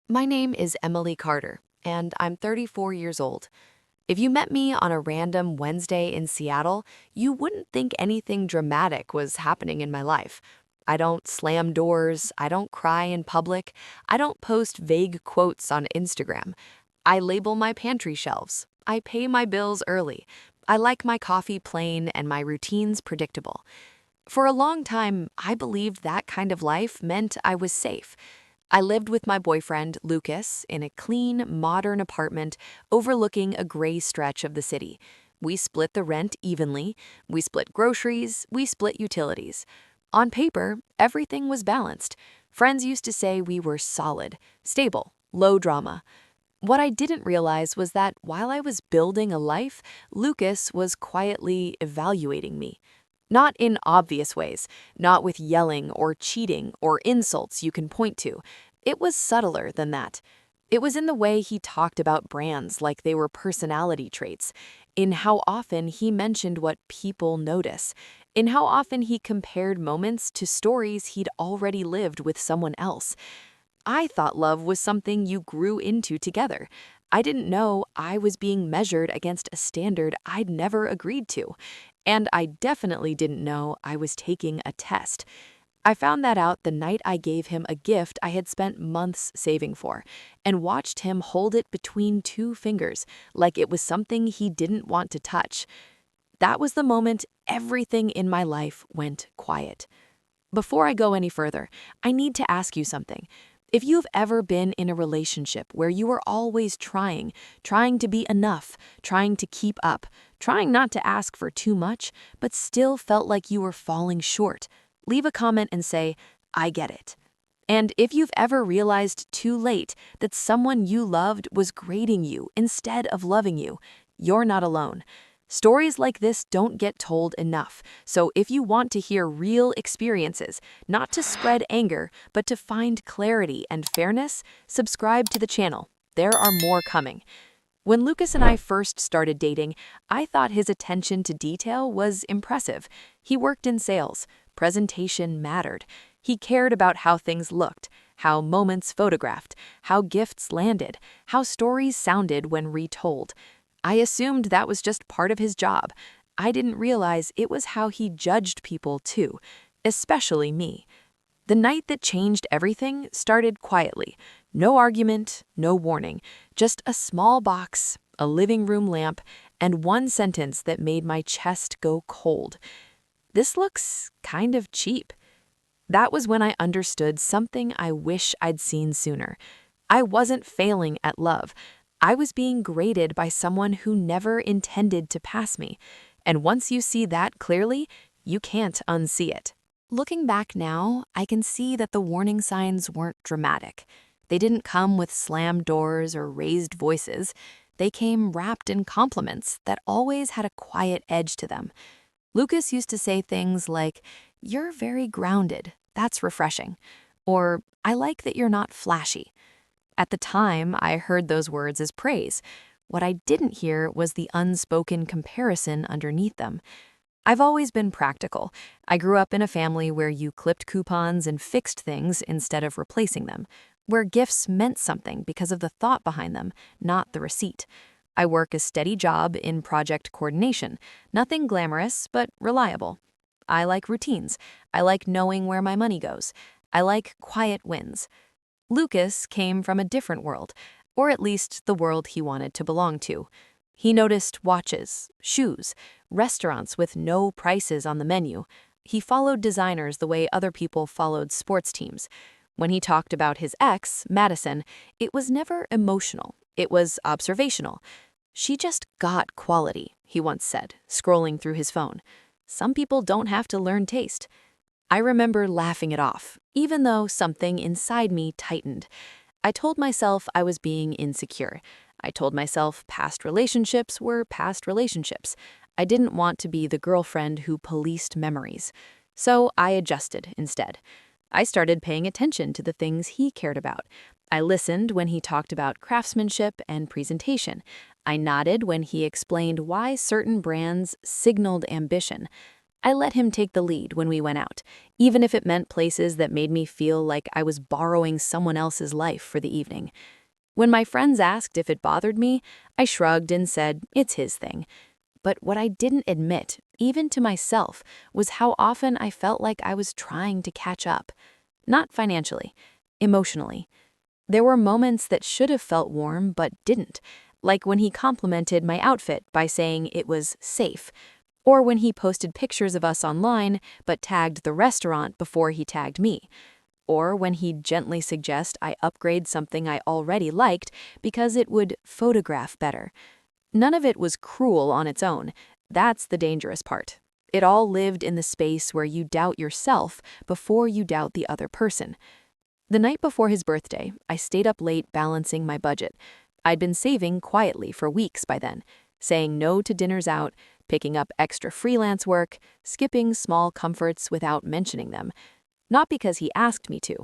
My name is Emily Carter, and I'm 34 years old. If you met me on a random Wednesday in Seattle, you wouldn't think anything dramatic was happening in my life. I don't slam doors, I don't cry in public, I don't post vague quotes on Instagram. I label my pantry shelves, I pay my bills early, I like my coffee plain and my routines predictable. For a long time, I believed that kind of life meant I was safe. I lived with my boyfriend, Lucas, in a clean, modern apartment overlooking a gray stretch of the city. We split the rent evenly, we split groceries, we split utilities. On paper, everything was balanced. Friends used to say we were solid, stable, low drama. What I didn't realize was that while I was building a life, Lucas was quietly evaluating me. Not in obvious ways, not with yelling or cheating or insults you can point to. It was subtler than that. It was in the way he talked about brands like they were personality traits, in how often he mentioned what people notice, in how often he compared moments to stories he'd already lived with someone else. I thought love was something you grew into together. I didn't know I was being measured against a standard I'd never agreed to. And I definitely didn't know I was taking a test. I found that out the night I gave him a gift I had spent months saving for, and watched him hold it between two fingers, like it was something he didn't want to touch. That was the moment everything in my life went quiet. Before I go any further, I need to ask you something. If you've ever been in a relationship where you were always trying to be enough, trying to keep up, trying not to ask for too much, but still felt like you were falling short, leave a comment and say, I get it. And if you've ever realized too late that someone you loved was grading you instead of loving you, you're not alone. Stories like this don't get told enough, so if you want to hear real experiences, not to spread anger, but to find clarity and fairness, subscribe to the channel. There are more coming. When Lucas and I first started dating, I thought his attention to detail was impressive. He worked in sales. Presentation mattered. He cared about how things looked, how moments photographed, how gifts landed, how stories sounded when retold. I assumed that was just part of his job. I didn't realize it was how he judged people too, especially me. The night that changed everything started quietly. No argument, no warning, just a small box, a living room lamp, and one sentence that made my chest go cold. This looks kind of cheap. That was when I understood something I wish I'd seen sooner. I wasn't failing at love. I was being graded by someone who never intended to pass me. And once you see that clearly, you can't unsee it. Looking back now, I can see that the warning signs weren't dramatic. They didn't come with slammed doors or raised voices. They came wrapped in compliments that always had a quiet edge to them. Lucas used to say things like, "You're very grounded. That's refreshing." Or, "I like that you're not flashy." At the time, I heard those words as praise. What I didn't hear was the unspoken comparison underneath them. I've always been practical. I grew up in a family where you clipped coupons and fixed things instead of replacing them, where gifts meant something because of the thought behind them, not the receipt. I work a steady job in project coordination, nothing glamorous, but reliable. I like routines. I like knowing where my money goes. I like quiet wins. Lucas came from a different world, or at least the world he wanted to belong to. He noticed watches, shoes, restaurants with no prices on the menu. He followed designers the way other people followed sports teams. When he talked about his ex, Madison, it was never emotional. It was observational. "She just got quality," he once said, scrolling through his phone. "Some people don't have to learn taste." I remember laughing it off, even though something inside me tightened. I told myself I was being insecure. I told myself past relationships were past relationships. I didn't want to be the girlfriend who policed memories. So I adjusted instead. I started paying attention to the things he cared about. I listened when he talked about craftsmanship and presentation. I nodded when he explained why certain brands signaled ambition. I let him take the lead when we went out, even if it meant places that made me feel like I was borrowing someone else's life for the evening. When my friends asked if it bothered me, I shrugged and said it's his thing. But what I didn't admit, even to myself, was how often I felt like I was trying to catch up. Not financially, emotionally. There were moments that should have felt warm but didn't, like when he complimented my outfit by saying it was safe, or when he posted pictures of us online but tagged the restaurant before he tagged me, or when he'd gently suggest I upgrade something I already liked because it would photograph better. None of it was cruel on its own. That's the dangerous part. It all lived in the space where you doubt yourself before you doubt the other person. The night before his birthday, I stayed up late balancing my budget. I'd been saving quietly for weeks by then, saying no to dinners out, picking up extra freelance work, skipping small comforts without mentioning them. Not because he asked me to,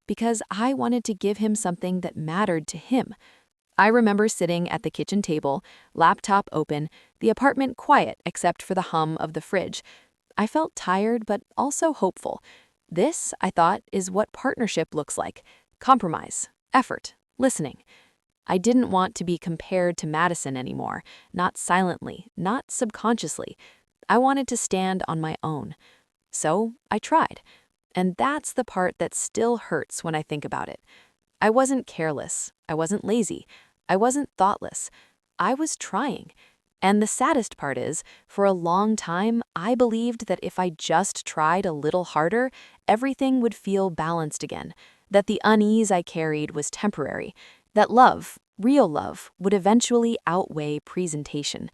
because I wanted to give him something that mattered to him. I remember sitting at the kitchen table, laptop open, the apartment quiet except for the hum of the fridge. I felt tired but also hopeful. This, I thought, is what partnership looks like: compromise, effort, listening. I didn't want to be compared to Madison anymore, not silently, not subconsciously. I wanted to stand on my own. So I tried. And that's the part that still hurts when I think about it. I wasn't careless. I wasn't lazy. I wasn't thoughtless. I was trying. And the saddest part is, for a long time, I believed that if I just tried a little harder, everything would feel balanced again, that the unease I carried was temporary, that love, real love, would eventually outweigh presentation.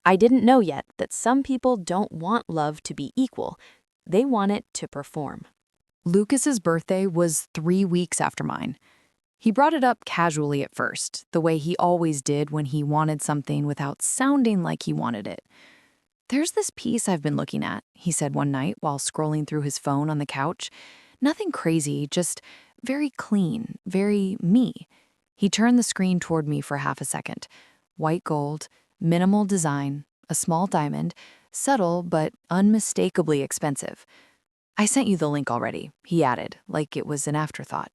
I didn't know yet that some people don't want love to be equal. They want it to perform. Lucas's birthday was 3 weeks after mine. He brought it up casually at first, the way he always did when he wanted something without sounding like he wanted it. "There's this piece I've been looking at," he said one night while scrolling through his phone on the couch. "Nothing crazy, just very clean, very me." He turned the screen toward me for half a second. White gold, minimal design, a small diamond, subtle but unmistakably expensive. "I sent you the link already," he added, like it was an afterthought.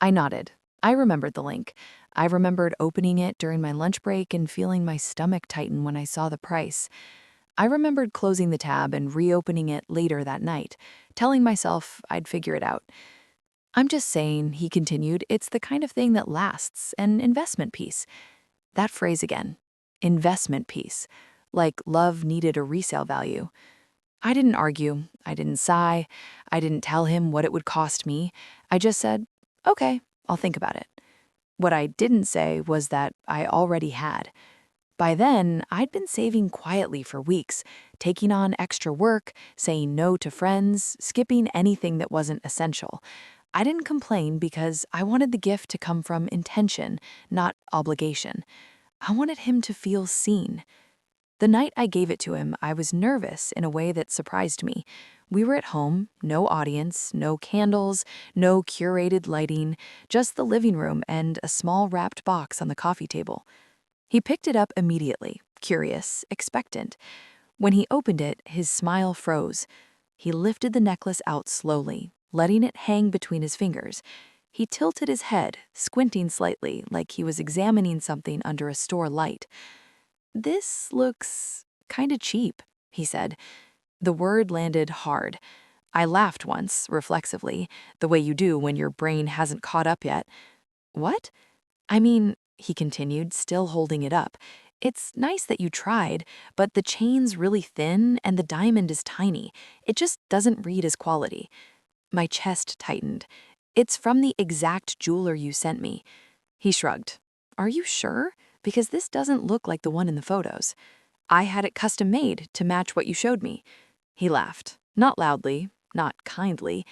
I nodded. I remembered the link. I remembered opening it during my lunch break and feeling my stomach tighten when I saw the price. I remembered closing the tab and reopening it later that night, telling myself I'd figure it out. "I'm just saying," he continued, "it's the kind of thing that lasts, an investment piece." That phrase again, investment piece, like love needed a resale value. I didn't argue. I didn't sigh. I didn't tell him what it would cost me. I just said, "Okay, I'll think about it." What I didn't say was that I already had. By then, I'd been saving quietly for weeks, taking on extra work, saying no to friends, skipping anything that wasn't essential. I didn't complain because I wanted the gift to come from intention, not obligation. I wanted him to feel seen. The night I gave it to him, I was nervous in a way that surprised me. We were at home, no audience, no candles, no curated lighting, just the living room and a small wrapped box on the coffee table. He picked it up immediately, curious, expectant. When he opened it, his smile froze. He lifted the necklace out slowly, letting it hang between his fingers. He tilted his head, squinting slightly, like he was examining something under a store light. "This looks kinda cheap," he said. The word landed hard. I laughed once, reflexively, the way you do when your brain hasn't caught up yet. "What?" "I mean," he continued, still holding it up, "it's nice that you tried, but the chain's really thin and the diamond is tiny. It just doesn't read as quality." My chest tightened. "It's from the exact jeweler you sent me." He shrugged. "Are you sure? Because this doesn't look like the one in the photos. I had it custom made to match what you showed me." He laughed, not loudly, not kindly.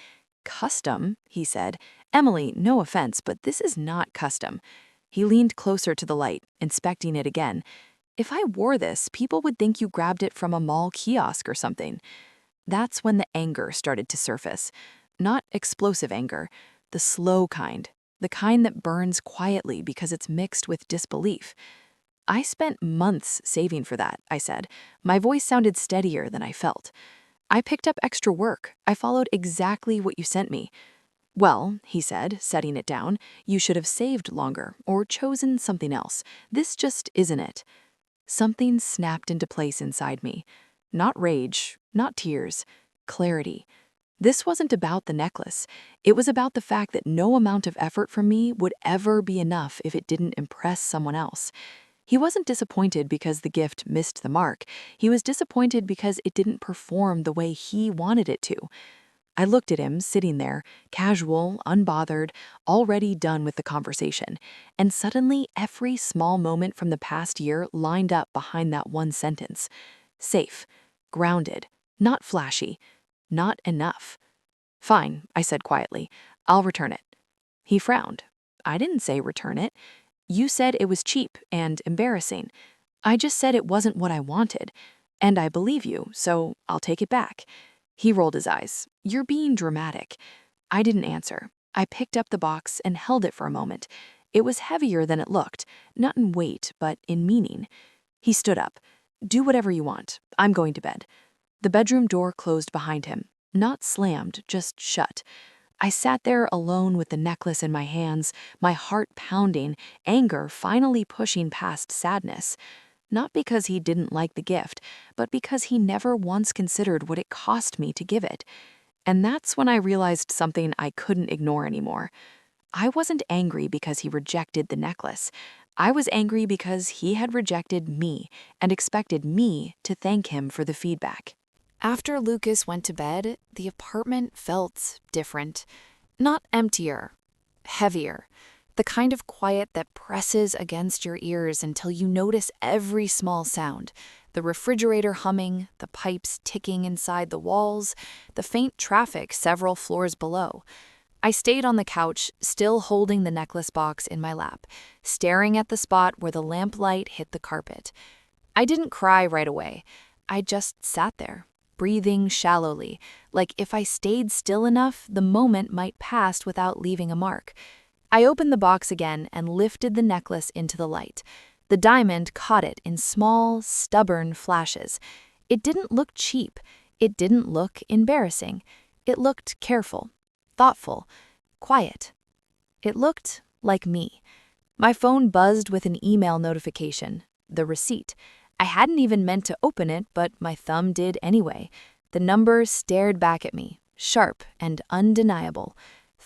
"Custom," he said. "Emily, no offense, but this is not custom." He leaned closer to the light, inspecting it again. "If I wore this, people would think you grabbed it from a mall kiosk or something." That's when the anger started to surface. Not explosive anger, the slow kind, the kind that burns quietly because it's mixed with disbelief. "I spent months saving for that," I said. My voice sounded steadier than I felt. I picked up extra work. I followed exactly what you sent me. Well, he said, setting it down, you should have saved longer or chosen something else. This just isn't it. Something snapped into place inside me. Not rage, not tears, clarity. This wasn't about the necklace. It was about the fact that no amount of effort from me would ever be enough if it didn't impress someone else. He wasn't disappointed because the gift missed the mark. He was disappointed because it didn't perform the way he wanted it to. I looked at him, sitting there, casual, unbothered, already done with the conversation, and suddenly every small moment from the past year lined up behind that one sentence. Safe, grounded, not flashy, not enough. Fine, I said quietly. I'll return it. He frowned. I didn't say return it. You said it was cheap and embarrassing. I just said it wasn't what I wanted. And I believe you, so I'll take it back. He rolled his eyes. You're being dramatic. I didn't answer. I picked up the box and held it for a moment. It was heavier than it looked, not in weight, but in meaning. He stood up. Do whatever you want. I'm going to bed. The bedroom door closed behind him. Not slammed, just shut. I sat there alone with the necklace in my hands, my heart pounding, anger finally pushing past sadness. Not because he didn't like the gift, but because he never once considered what it cost me to give it. And that's when I realized something I couldn't ignore anymore. I wasn't angry because he rejected the necklace. I was angry because he had rejected me and expected me to thank him for the feedback. After Lucas went to bed, the apartment felt different. Not emptier, heavier. The kind of quiet that presses against your ears until you notice every small sound. The refrigerator humming, the pipes ticking inside the walls, the faint traffic several floors below. I stayed on the couch, still holding the necklace box in my lap, staring at the spot where the lamplight hit the carpet. I didn't cry right away. I just sat there, breathing shallowly, like if I stayed still enough, the moment might pass without leaving a mark. I opened the box again and lifted the necklace into the light. The diamond caught it in small, stubborn flashes. It didn't look cheap. It didn't look embarrassing. It looked careful, thoughtful, quiet. It looked like me. My phone buzzed with an email notification, the receipt. I hadn't even meant to open it, but my thumb did anyway. The number stared back at me, sharp and undeniable.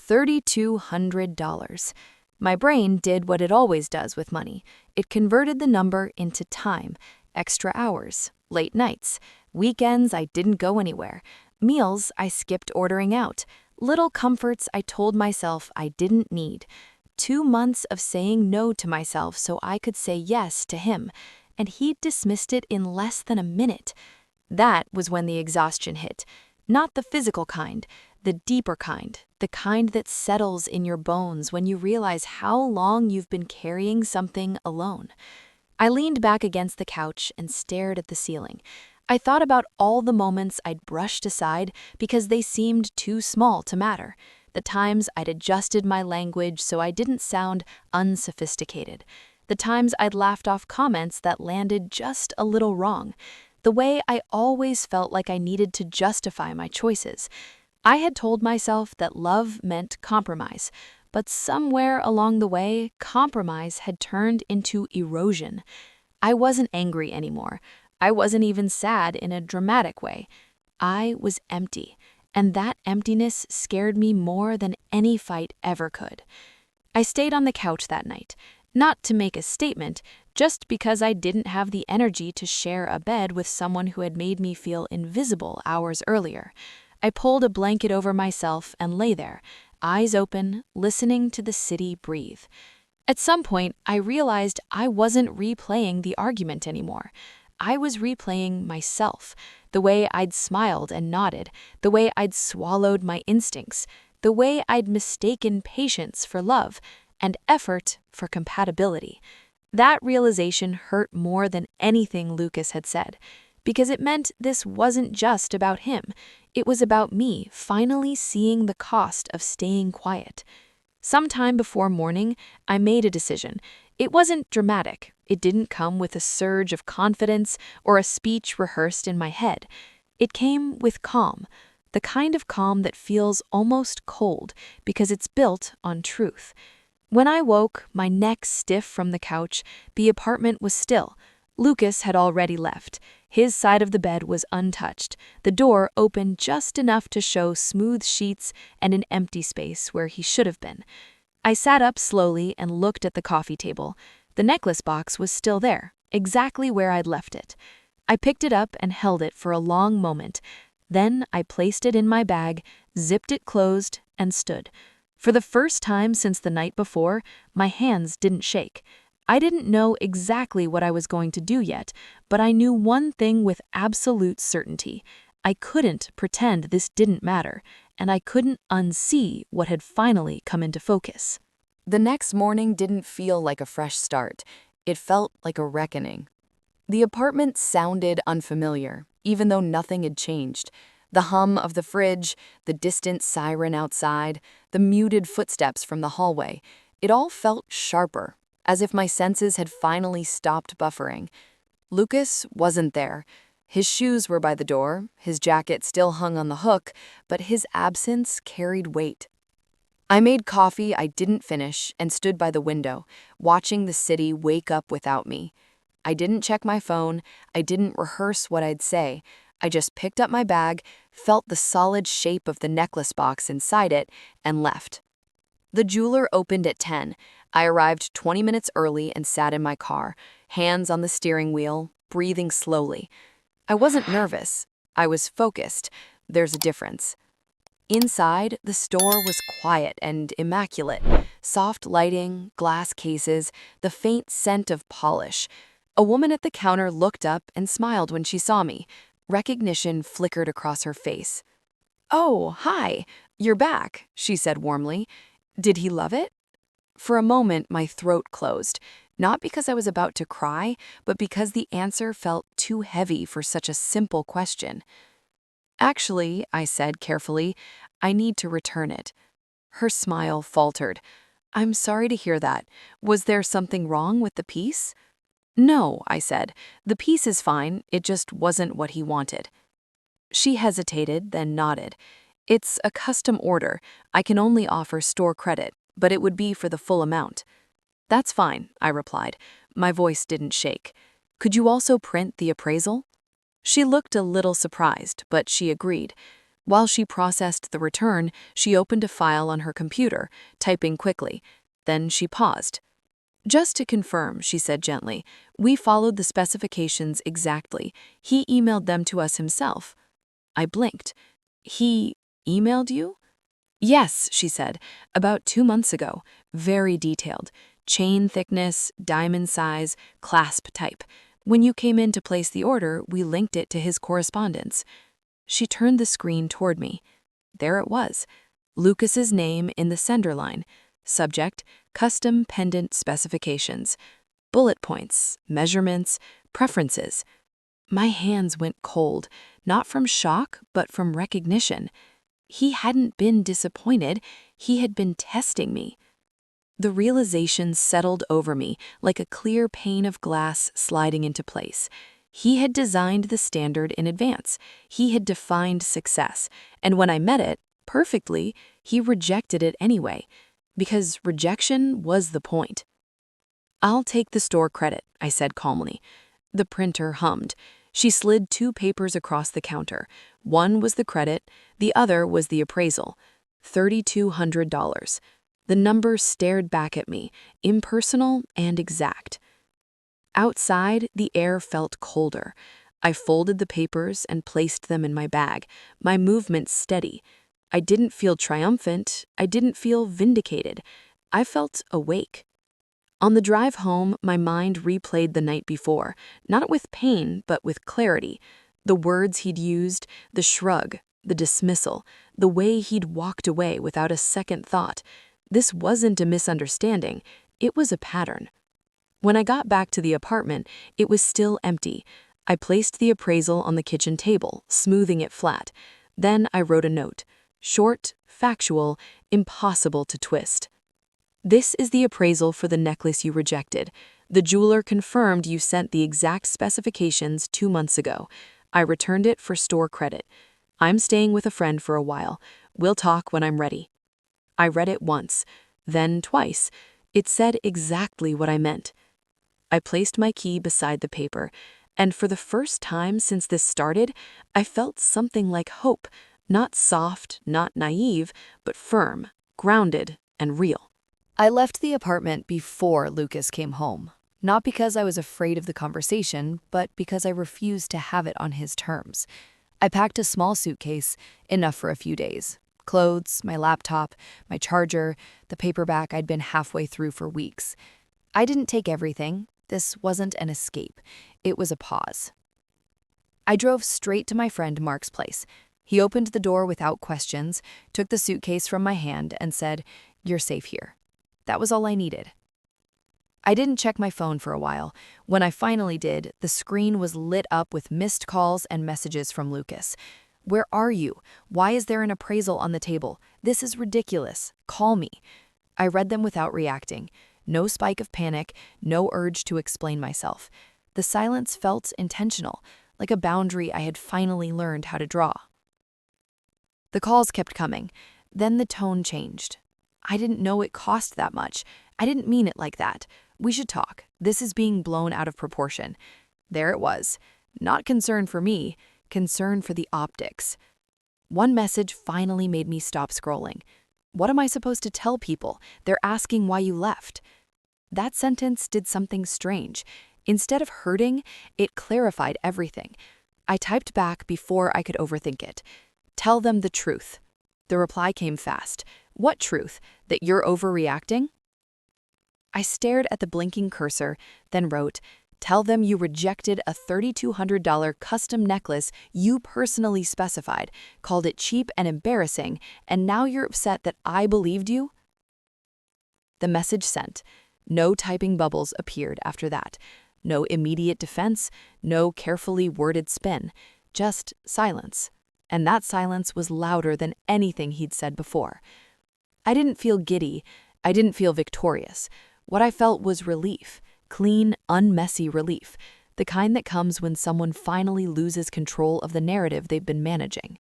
$3,200. My brain did what it always does with money. It converted the number into time, extra hours, late nights, weekends I didn't go anywhere, meals I skipped ordering out, little comforts I told myself I didn't need. 2 months of saying no to myself so I could say yes to him, and he dismissed it in less than a minute. That was when the exhaustion hit. Not the physical kind, the deeper kind, the kind that settles in your bones when you realize how long you've been carrying something alone. I leaned back against the couch and stared at the ceiling. I thought about all the moments I'd brushed aside because they seemed too small to matter. The times I'd adjusted my language so I didn't sound unsophisticated. The times I'd laughed off comments that landed just a little wrong. The way I always felt like I needed to justify my choices. I had told myself that love meant compromise, but somewhere along the way, compromise had turned into erosion. I wasn't angry anymore. I wasn't even sad in a dramatic way. I was empty, and that emptiness scared me more than any fight ever could. I stayed on the couch that night, not to make a statement, just because I didn't have the energy to share a bed with someone who had made me feel invisible hours earlier. I pulled a blanket over myself and lay there, eyes open, listening to the city breathe. At some point, I realized I wasn't replaying the argument anymore. I was replaying myself, the way I'd smiled and nodded, the way I'd swallowed my instincts, the way I'd mistaken patience for love and effort for compatibility. That realization hurt more than anything Lucas had said, because it meant this wasn't just about him. It was about me finally seeing the cost of staying quiet. Sometime before morning, I made a decision. It wasn't dramatic. It didn't come with a surge of confidence or a speech rehearsed in my head. It came with calm, the kind of calm that feels almost cold because it's built on truth. When I woke, my neck stiff from the couch, the apartment was still. Lucas had already left. His side of the bed was untouched, the door open just enough to show smooth sheets and an empty space where he should have been. I sat up slowly and looked at the coffee table. The necklace box was still there, exactly where I'd left it. I picked it up and held it for a long moment. Then I placed it in my bag, zipped it closed, and stood. For the first time since the night before, my hands didn't shake. I didn't know exactly what I was going to do yet, but I knew one thing with absolute certainty. I couldn't pretend this didn't matter, and I couldn't unsee what had finally come into focus. The next morning didn't feel like a fresh start. It felt like a reckoning. The apartment sounded unfamiliar, even though nothing had changed. The hum of the fridge, the distant siren outside, the muted footsteps from the hallway, it all felt sharper, as if my senses had finally stopped buffering. Lucas wasn't there. His shoes were by the door, his jacket still hung on the hook, but his absence carried weight. I made coffee I didn't finish and stood by the window, watching the city wake up without me. I didn't check my phone, I didn't rehearse what I'd say. I just picked up my bag, felt the solid shape of the necklace box inside it, and left. The jeweler opened at 10. I arrived 20 minutes early and sat in my car, hands on the steering wheel, breathing slowly. I wasn't nervous. I was focused. There's a difference. Inside, the store was quiet and immaculate. Soft lighting, glass cases, the faint scent of polish. A woman at the counter looked up and smiled when she saw me. Recognition flickered across her face. "Oh, hi, you're back," she said warmly. "Did he love it?" For a moment, my throat closed, not because I was about to cry, but because the answer felt too heavy for such a simple question. "Actually," I said carefully, "I need to return it." Her smile faltered. "I'm sorry to hear that. Was there something wrong with the piece?" "No," I said. "The piece is fine, it just wasn't what he wanted." She hesitated, then nodded. "It's a custom order. I can only offer store credit, but it would be for the full amount." "That's fine," I replied. My voice didn't shake. "Could you also print the appraisal?" She looked a little surprised, but she agreed. While she processed the return, she opened a file on her computer, typing quickly. Then she paused. "Just to confirm," she said gently, "we followed the specifications exactly. He emailed them to us himself." I blinked. "He emailed you?" "Yes," she said, "about 2 months ago. Very detailed. Chain thickness, diamond size, clasp type. When you came in to place the order, we linked it to his correspondence." She turned the screen toward me. There it was. Lucas's name in the sender line. Subject, custom pendant specifications. Bullet points, measurements, preferences. My hands went cold, not from shock, but from recognition. He hadn't been disappointed, he had been testing me. The realization settled over me like a clear pane of glass sliding into place. He had designed the standard in advance. He had defined success. And when I met it, perfectly, he rejected it anyway. Because rejection was the point. "I'll take the store credit," I said calmly. The printer hummed. She slid 2 papers across the counter. One was the credit, the other was the appraisal. $3,200. The number stared back at me, impersonal and exact. Outside, the air felt colder. I folded the papers and placed them in my bag, my movements steady. I didn't feel triumphant, I didn't feel vindicated. I felt awake. On the drive home, my mind replayed the night before, not with pain, but with clarity. The words he'd used, the shrug, the dismissal, the way he'd walked away without a second thought. This wasn't a misunderstanding, it was a pattern. When I got back to the apartment, it was still empty. I placed the appraisal on the kitchen table, smoothing it flat. Then I wrote a note. Short, factual, impossible to twist. "This is the appraisal for the necklace you rejected. The jeweler confirmed you sent the exact specifications 2 months ago. I returned it for store credit. I'm staying with a friend for a while. We'll talk when I'm ready. I read it once, then twice. It said exactly what I meant. I placed my key beside the paper, and for the first time since this started, I felt something like hope, not soft, not naive, but firm, grounded, and real. I left the apartment before Lucas came home, not because I was afraid of the conversation, but because I refused to have it on his terms. I packed a small suitcase, enough for a few days. Clothes, my laptop, my charger, the paperback I'd been halfway through for weeks. I didn't take everything. This wasn't an escape. It was a pause. I drove straight to my friend Mark's place. He opened the door without questions, took the suitcase from my hand, and said, "You're safe here." That was all I needed. I didn't check my phone for a while. When I finally did, the screen was lit up with missed calls and messages from Lucas. "Where are you? Why is there an appraisal on the table? This is ridiculous. Call me." I read them without reacting. No spike of panic, no urge to explain myself. The silence felt intentional, like a boundary I had finally learned how to draw. The calls kept coming. Then the tone changed. "I didn't know it cost that much. I didn't mean it like that. We should talk. This is being blown out of proportion." There it was. Not concern for me, concern for the optics. One message finally made me stop scrolling. "What am I supposed to tell people? They're asking why you left." That sentence did something strange. Instead of hurting, it clarified everything. I typed back before I could overthink it. "Tell them the truth." The reply came fast. "What truth? That you're overreacting?" I stared at the blinking cursor, then wrote, "Tell them you rejected a $3,200 custom necklace you personally specified, called it cheap and embarrassing, and now you're upset that I believed you?" The message sent. No typing bubbles appeared after that. No immediate defense, no carefully worded spin. Just silence. And that silence was louder than anything he'd said before. I didn't feel giddy. I didn't feel victorious. What I felt was relief. Clean, unmessy relief. The kind that comes when someone finally loses control of the narrative they've been managing.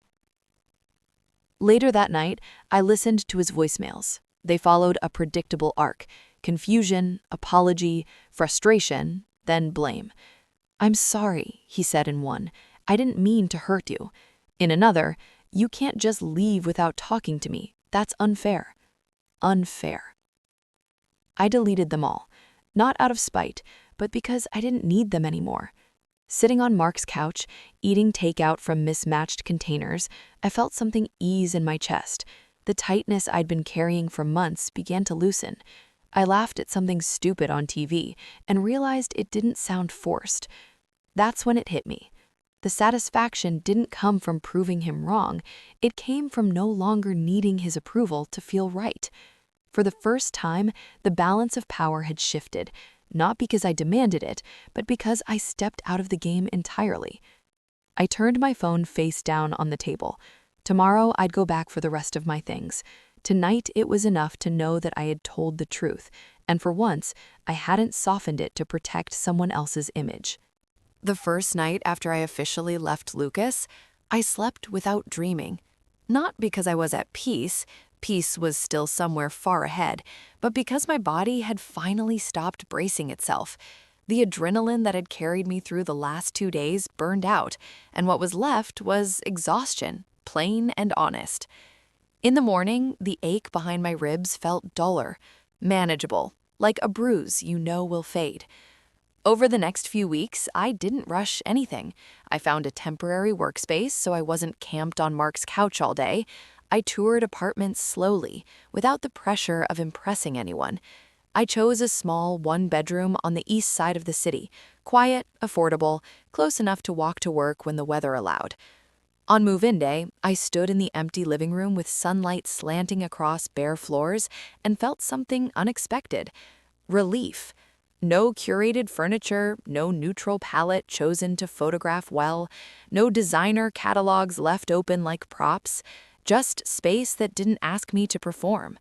Later that night, I listened to his voicemails. They followed a predictable arc. Confusion, apology, frustration, then blame. "I'm sorry," he said in one. "I didn't mean to hurt you." In another, "You can't just leave without talking to me. That's unfair." Unfair. I deleted them all, not out of spite, but because I didn't need them anymore. Sitting on Mark's couch, eating takeout from mismatched containers, I felt something ease in my chest. The tightness I'd been carrying for months began to loosen. I laughed at something stupid on TV and realized it didn't sound forced. That's when it hit me. The satisfaction didn't come from proving him wrong. It came from no longer needing his approval to feel right. For the first time, the balance of power had shifted, not because I demanded it, but because I stepped out of the game entirely. I turned my phone face down on the table. Tomorrow, I'd go back for the rest of my things. Tonight, it was enough to know that I had told the truth, and for once, I hadn't softened it to protect someone else's image. The first night after I officially left Lucas, I slept without dreaming. Not because I was at peace was still somewhere far ahead, but because my body had finally stopped bracing itself. The adrenaline that had carried me through the last 2 days burned out, and what was left was exhaustion, plain and honest. In the morning, the ache behind my ribs felt duller, manageable, like a bruise you know will fade. Over the next few weeks, I didn't rush anything. I found a temporary workspace so I wasn't camped on Mark's couch all day. I toured apartments slowly, without the pressure of impressing anyone. I chose a small one-bedroom on the east side of the city, quiet, affordable, close enough to walk to work when the weather allowed. On move-in day, I stood in the empty living room with sunlight slanting across bare floors and felt something unexpected. Relief. No curated furniture, no neutral palette chosen to photograph well, no designer catalogs left open like props, just space that didn't ask me to perform.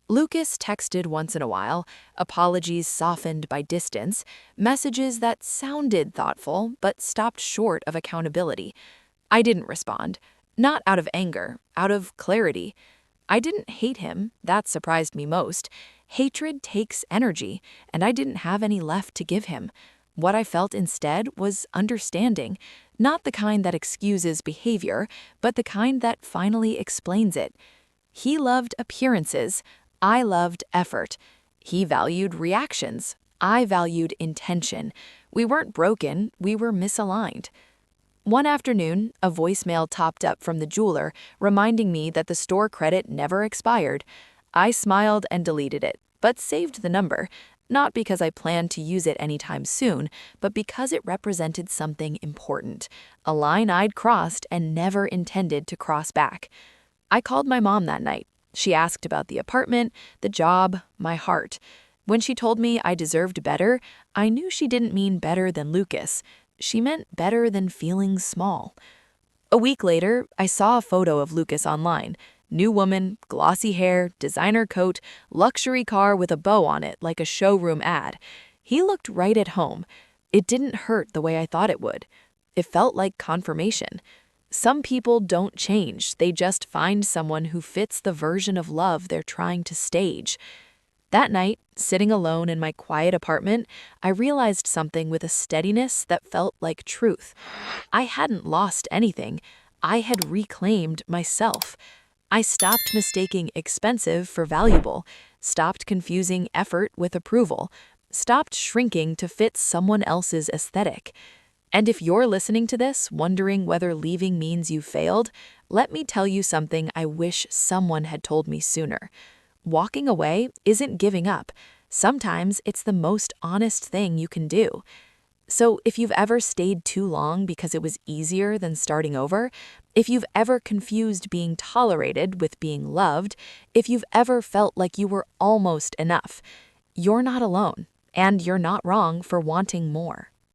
Lucas texted once in a while, apologies softened by distance, messages that sounded thoughtful but stopped short of accountability. I didn't respond. Not out of anger, out of clarity. I didn't hate him, that surprised me most. Hatred takes energy, and I didn't have any left to give him. What I felt instead was understanding, not the kind that excuses behavior, but the kind that finally explains it. He loved appearances, I loved effort. He valued reactions, I valued intention. We weren't broken, we were misaligned. One afternoon, a voicemail topped up from the jeweler, reminding me that the store credit never expired. I smiled and deleted it, but saved the number, not because I planned to use it anytime soon, but because it represented something important, a line I'd crossed and never intended to cross back. I called my mom that night. She asked about the apartment, the job, my heart. When she told me I deserved better, I knew she didn't mean better than Lucas. She meant better than feeling small. A week later, I saw a photo of Lucas online. New woman, glossy hair, designer coat, luxury car with a bow on it like a showroom ad. He looked right at home. It didn't hurt the way I thought it would. It felt like confirmation. Some people don't change, they just find someone who fits the version of love they're trying to stage. That night, sitting alone in my quiet apartment, I realized something with a steadiness that felt like truth. I hadn't lost anything. I had reclaimed myself. I stopped mistaking expensive for valuable, stopped confusing effort with approval, stopped shrinking to fit someone else's aesthetic. And if you're listening to this, wondering whether leaving means you failed, let me tell you something I wish someone had told me sooner. Walking away isn't giving up. Sometimes it's the most honest thing you can do. So if you've ever stayed too long because it was easier than starting over, if you've ever confused being tolerated with being loved, if you've ever felt like you were almost enough, you're not alone, and you're not wrong for wanting more.